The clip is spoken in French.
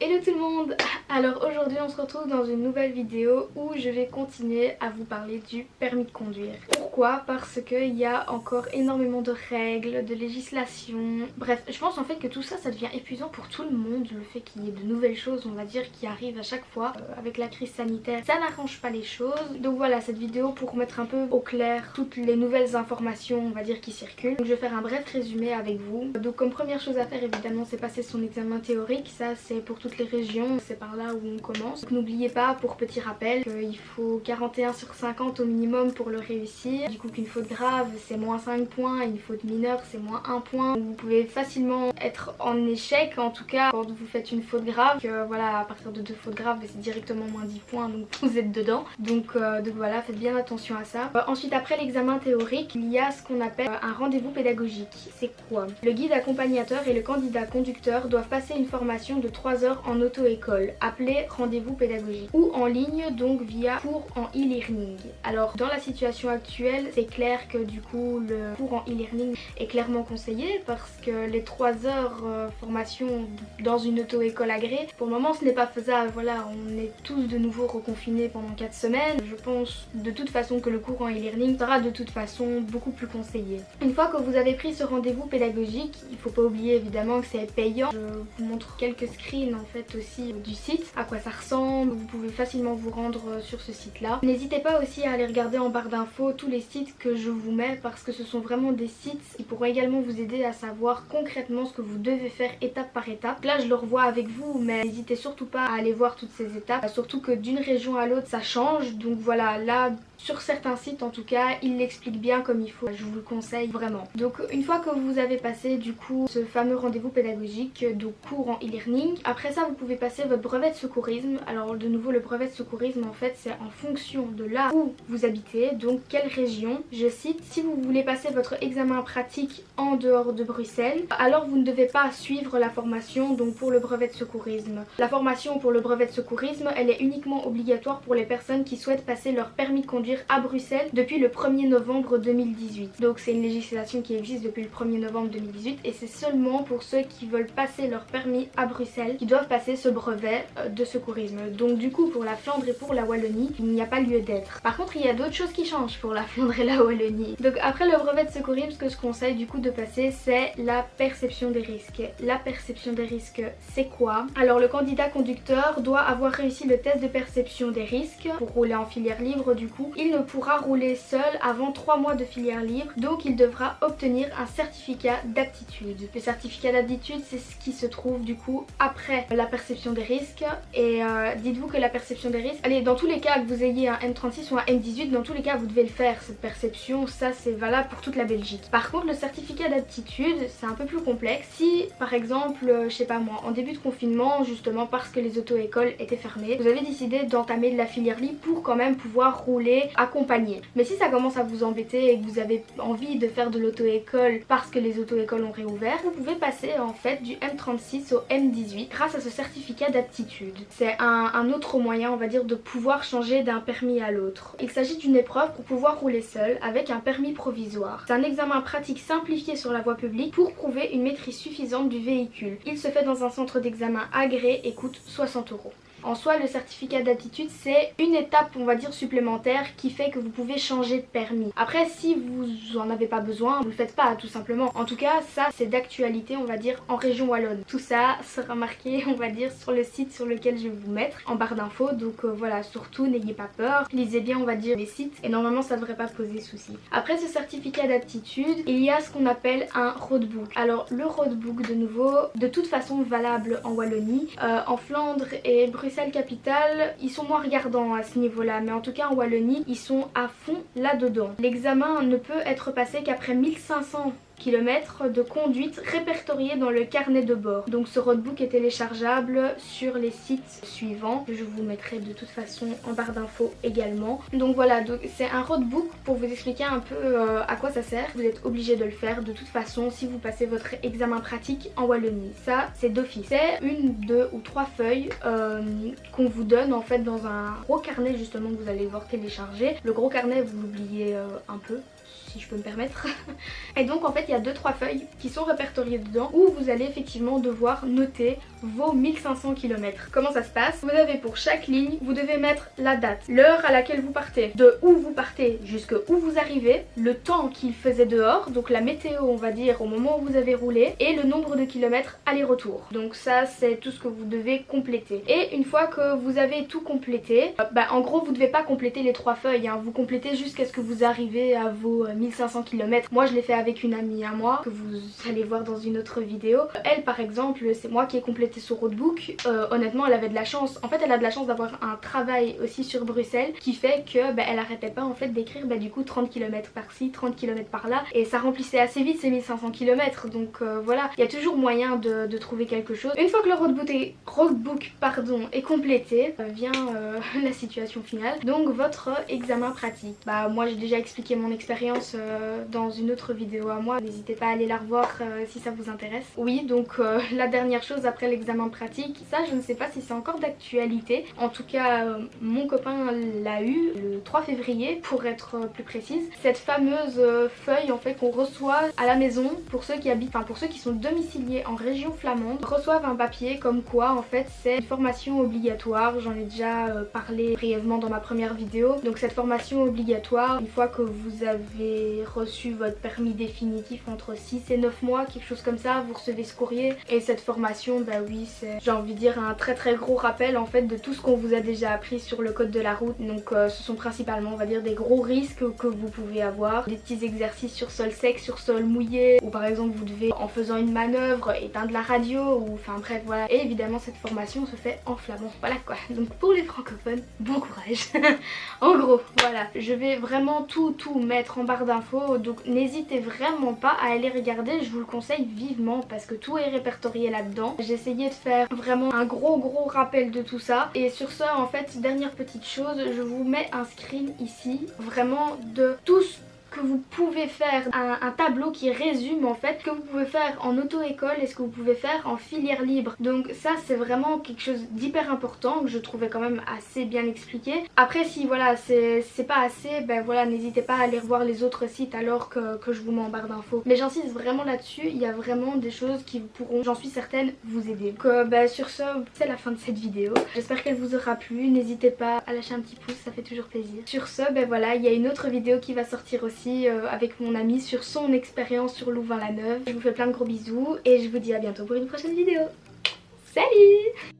Hello tout le monde. Alors aujourd'hui on se retrouve dans une nouvelle vidéo où je vais continuer à vous parler du permis de conduire. Pourquoi? Parce qu'il y a encore énormément de règles, de législation. Bref, je pense en fait que tout ça, ça devient épuisant pour tout le monde. Le fait qu'il y ait de nouvelles choses, on va dire, qui arrivent à chaque fois avec la crise sanitaire, ça n'arrange pas les choses. Donc voilà, cette vidéo pour mettre un peu au clair toutes les nouvelles informations, on va dire, qui circulent. Donc je vais faire un bref résumé avec vous. Donc comme première chose à faire évidemment, c'est passer son examen théorique. Ça c'est pour toutes les régions, c'est par là où on commence. Donc n'oubliez pas, pour petit rappel, qu'il faut 41 sur 50 au minimum pour le réussir. Du coup qu'une faute grave c'est moins 5 points, une faute mineure c'est moins 1 point. Donc, vous pouvez facilement être en échec, en tout cas quand vous faites une faute grave. Voilà, à partir de 2 fautes graves c'est directement moins 10 points, donc vous êtes dedans. Donc voilà, faites bien attention à ça. Ensuite, après l'examen théorique, il y a ce qu'on appelle un rendez-vous pédagogique. C'est quoi? Le guide accompagnateur et le candidat conducteur doivent passer une formation de 3 heures en auto-école, appelée rendez-vous pédagogique, ou en ligne, donc via cours en e-learning. Alors dans la situation actuelle, c'est clair que du coup le cours en e-learning est clairement conseillé parce que les 3 heures formation dans une auto-école agréée, pour le moment ce n'est pas faisable. Voilà, on est tous de nouveau reconfinés pendant 4 semaines. Je pense de toute façon que le cours en e-learning sera de toute façon beaucoup plus conseillé. Une fois que vous avez pris ce rendez-vous pédagogique, il faut pas oublier évidemment que c'est payant. Je vous montre quelques screens en fait aussi du site, à quoi ça ressemble. Vous pouvez facilement vous rendre sur ce site là. N'hésitez pas aussi à aller regarder en barre d'infos tous les sites que je vous mets parce que ce sont vraiment des sites qui pourront également vous aider à savoir concrètement ce que vous devez faire étape par étape. Là je le revois avec vous, mais n'hésitez surtout pas à aller voir toutes ces étapes, surtout que d'une région à l'autre ça change. Donc voilà, là sur certains sites en tout cas, ils l'expliquent bien comme il faut. Je vous le conseille vraiment. Donc une fois que vous avez passé du coup ce fameux rendez-vous pédagogique, donc cours en e-learning, après ça vous pouvez passer votre brevet de secourisme. Alors de nouveau, le brevet de secourisme en fait c'est en fonction de là où vous habitez, donc quelle région. Je cite, si vous voulez passer votre examen pratique en dehors de Bruxelles, alors vous ne devez pas suivre la formation donc pour le brevet de secourisme. La formation pour le brevet de secourisme, elle est uniquement obligatoire pour les personnes qui souhaitent passer leur permis de conduire à Bruxelles depuis le 1er novembre 2018. Donc c'est une législation qui existe depuis le 1er novembre 2018 et c'est seulement pour ceux qui veulent passer leur permis à Bruxelles qui doivent passer ce brevet de secourisme. Donc du coup pour la Flandre et pour la Wallonie, il n'y a pas lieu d'être. Par contre il y a d'autres choses qui changent pour la Flandre et la Wallonie. Donc après le brevet de secourisme, ce que je conseille du coup de passer, c'est la perception des risques. La perception des risques, c'est quoi? Alors le candidat conducteur doit avoir réussi le test de perception des risques pour rouler en filière libre. Du coup il ne pourra rouler seul avant 3 mois de filière libre, donc il devra obtenir un certificat d'aptitude. Le certificat d'aptitude, c'est ce qui se trouve du coup après la perception des risques. Et dites-vous que la perception des risques, allez, dans tous les cas que vous ayez un M36 ou un M18, dans tous les cas vous devez le faire, cette perception. Ça c'est valable pour toute la Belgique. Par contre le certificat d'aptitude, c'est un peu plus complexe. Si par exemple, je sais pas moi, en début de confinement, justement parce que les auto-écoles étaient fermées, vous avez décidé d'entamer de la filière libre pour quand même pouvoir rouler accompagné. Mais si ça commence à vous embêter et que vous avez envie de faire de l'auto-école parce que les auto-écoles ont réouvert, vous pouvez passer en fait du M36 au M18 grâce à ce certificat d'aptitude. C'est un autre moyen, on va dire, de pouvoir changer d'un permis à l'autre. Il s'agit d'une épreuve pour pouvoir rouler seul avec un permis provisoire. C'est un examen pratique simplifié sur la voie publique pour prouver une maîtrise suffisante du véhicule. Il se fait dans un centre d'examen agréé et coûte 60 €. En soi, le certificat d'aptitude, c'est une étape, on va dire, supplémentaire qui fait que vous pouvez changer de permis. Après, si vous en avez pas besoin, vous le faites pas, tout simplement. En tout cas, ça, c'est d'actualité, on va dire, en région wallonne. Tout ça sera marqué, on va dire, sur le site sur lequel je vais vous mettre, en barre d'infos. Donc voilà, surtout, n'ayez pas peur. Lisez bien, on va dire, les sites. Et normalement, ça devrait pas poser souci. Après ce certificat d'aptitude, il y a ce qu'on appelle un roadbook. Alors, le roadbook, de nouveau, de toute façon valable en Wallonie, en Flandre et Bruxelles capitale, ils sont moins regardants à ce niveau-là, mais en tout cas en Wallonie, ils sont à fond là-dedans. L'examen ne peut être passé qu'après 1500 km de conduite répertoriés dans le carnet de bord. Donc ce roadbook est téléchargeable sur les sites suivants, que je vous mettrai de toute façon en barre d'infos également. Donc voilà, donc c'est un roadbook pour vous expliquer un peu à quoi ça sert. Vous êtes obligé de le faire de toute façon si vous passez votre examen pratique en Wallonie. Ça c'est d'office. C'est 1, 2 ou 3 feuilles qu'on vous donne en fait dans un gros carnet justement que vous allez devoir télécharger. Le gros carnet vous l'oubliez un peu. si je peux me permettre. Et donc en fait il y a 2-3 feuilles qui sont répertoriées dedans où vous allez effectivement devoir noter vos 1500 km. Comment ça se passe? Vous avez pour chaque ligne, vous devez mettre la date, l'heure à laquelle vous partez, de où vous partez jusqu'à où vous arrivez, le temps qu'il faisait dehors, donc la météo on va dire au moment où vous avez roulé, et le nombre de kilomètres aller-retour. Donc ça c'est tout ce que vous devez compléter. Et une fois que vous avez tout complété, en gros vous devez pas compléter les 3 feuilles, hein. Vous complétez jusqu'à ce que vous arrivez à vos 1500 km. Moi je l'ai fait avec une amie à moi, que vous allez voir dans une autre vidéo. Elle par exemple, c'est moi qui ai complété son roadbook. Honnêtement elle avait de la chance. En fait elle a de la chance d'avoir un travail aussi sur Bruxelles qui fait que elle arrêtait pas en fait d'écrire du coup 30 km par-ci, 30 km par-là, et ça remplissait assez vite ces 1500 km. Donc voilà, il y a toujours moyen de trouver quelque chose. Une fois que le roadbook est complété, vient la situation finale, donc votre examen pratique. Moi j'ai déjà expliqué mon expérience dans une autre vidéo à moi, n'hésitez pas à aller la revoir si ça vous intéresse. Oui, donc la dernière chose après l'examen pratique, ça je ne sais pas si c'est encore d'actualité, en tout cas mon copain l'a eu le 3 février pour être plus précise. Cette fameuse feuille en fait qu'on reçoit à la maison pour ceux qui habitent, pour ceux qui sont domiciliés en région flamande, reçoivent un papier comme quoi en fait c'est une formation obligatoire. J'en ai déjà parlé brièvement dans ma première vidéo. Donc cette formation obligatoire, une fois que vous avez reçu votre permis définitif entre 6 et 9 mois, quelque chose comme ça, vous recevez ce courrier. Et cette formation, oui, c'est, j'ai envie de dire, un très gros rappel en fait de tout ce qu'on vous a déjà appris sur le code de la route. Donc ce sont principalement, on va dire, des gros risques que vous pouvez avoir, des petits exercices sur sol sec, sur sol mouillé, ou par exemple vous devez, en faisant une manœuvre, éteindre la radio, ou enfin bref voilà. Et évidemment cette formation se fait en flamand, voilà quoi. Donc pour les francophones, bon courage. En gros voilà, je vais vraiment tout mettre en barre d'infos, donc n'hésitez vraiment pas à aller regarder, je vous le conseille vivement parce que tout est répertorié là-dedans. J'ai essayé de faire vraiment un gros rappel de tout ça, et sur ce en fait, dernière petite chose, je vous mets un screen ici vraiment de tout ce que vous pouvez faire, un tableau qui résume en fait ce que vous pouvez faire en auto-école et ce que vous pouvez faire en filière libre. Donc ça c'est vraiment quelque chose d'hyper important que je trouvais quand même assez bien expliqué. Après si voilà c'est pas assez, voilà, n'hésitez pas à aller revoir les autres sites alors que je vous mets en barre d'infos. Mais j'insiste vraiment là-dessus, il y a vraiment des choses qui pourront, j'en suis certaine, vous aider. Donc sur ce, c'est la fin de cette vidéo. J'espère qu'elle vous aura plu, n'hésitez pas à lâcher un petit pouce, ça fait toujours plaisir. Sur ce, voilà, il y a une autre vidéo qui va sortir aussi avec mon amie sur son expérience sur Louvain-la-Neuve. Je vous fais plein de gros bisous et je vous dis à bientôt pour une prochaine vidéo. Salut!